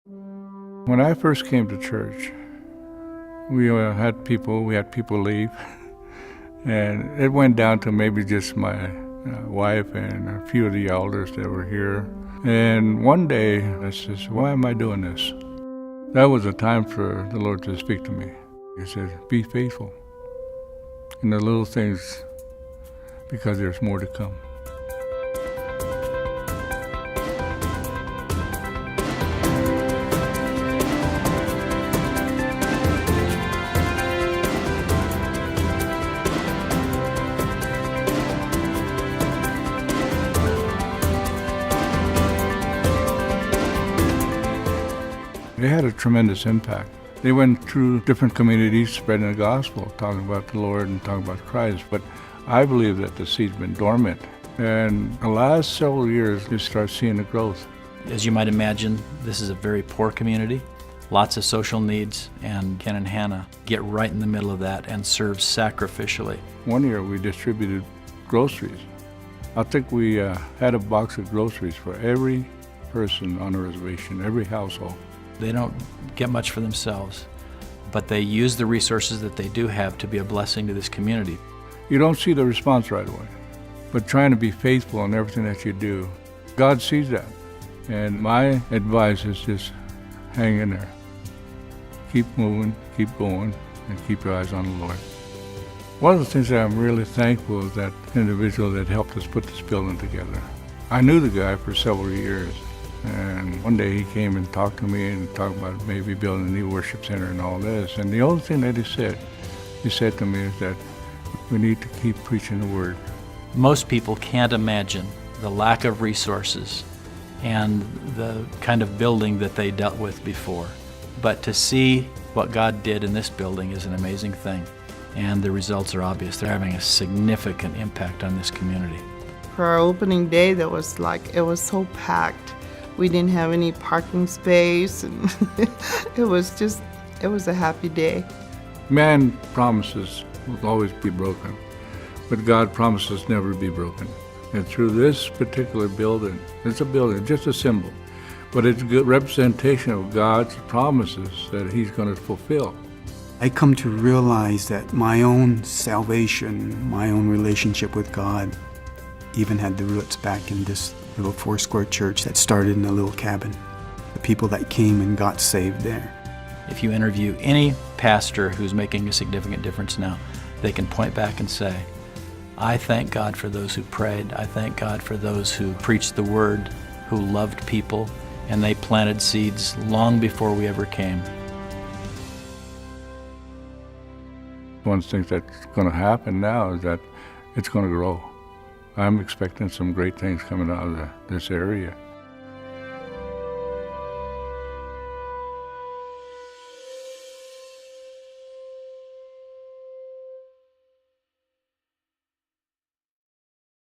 When I first came to church, we had people leave, and it went down to maybe just my wife and a few of the elders that were here. And one day I said, why am I doing this? That was a time for the Lord to speak to me. He said, be faithful in the little things, because there's more to come. They had a tremendous impact. They went through different communities spreading the gospel, talking about the Lord and talking about Christ. But I believe that the seed's been dormant. And the last several years, you start seeing the growth. As you might imagine, this is a very poor community, lots of social needs, and Ken and Hannah get right in the middle of that and serve sacrificially. One year we distributed groceries. I think we had a box of groceries for every person on the reservation, every household. They don't get much for themselves, but they use the resources that they do have to be a blessing to this community. You don't see the response right away, but trying to be faithful in everything that you do, God sees that. And my advice is just hang in there. Keep moving, keep going, and keep your eyes on the Lord. One of the things that I'm really thankful is that individual that helped us put this building together. I knew the guy for several years. And one day he came and talked to me and talked about maybe building a new worship center and all this. And the only thing that he said to me is that we need to keep preaching the word. Most people can't imagine the lack of resources and the kind of building that they dealt with before. But to see what God did in this building is an amazing thing. And the results are obvious. They're having a significant impact on this community. For our opening day, it was so packed. We didn't have any parking space, and it was a happy day. Man promises will always be broken, but God promises never to be broken. And through this particular building, it's a building, just a symbol, but it's a good representation of God's promises that He's going to fulfill. I come to realize that my own salvation, my own relationship with God, even had the roots back in this little four-square church that started in a little cabin. The people that came and got saved there. If you interview any pastor who's making a significant difference now, they can point back and say, I thank God for those who prayed. I thank God for those who preached the word, who loved people, and they planted seeds long before we ever came. One of the things that's going to happen now is that it's going to grow. I'm expecting some great things coming out of this area.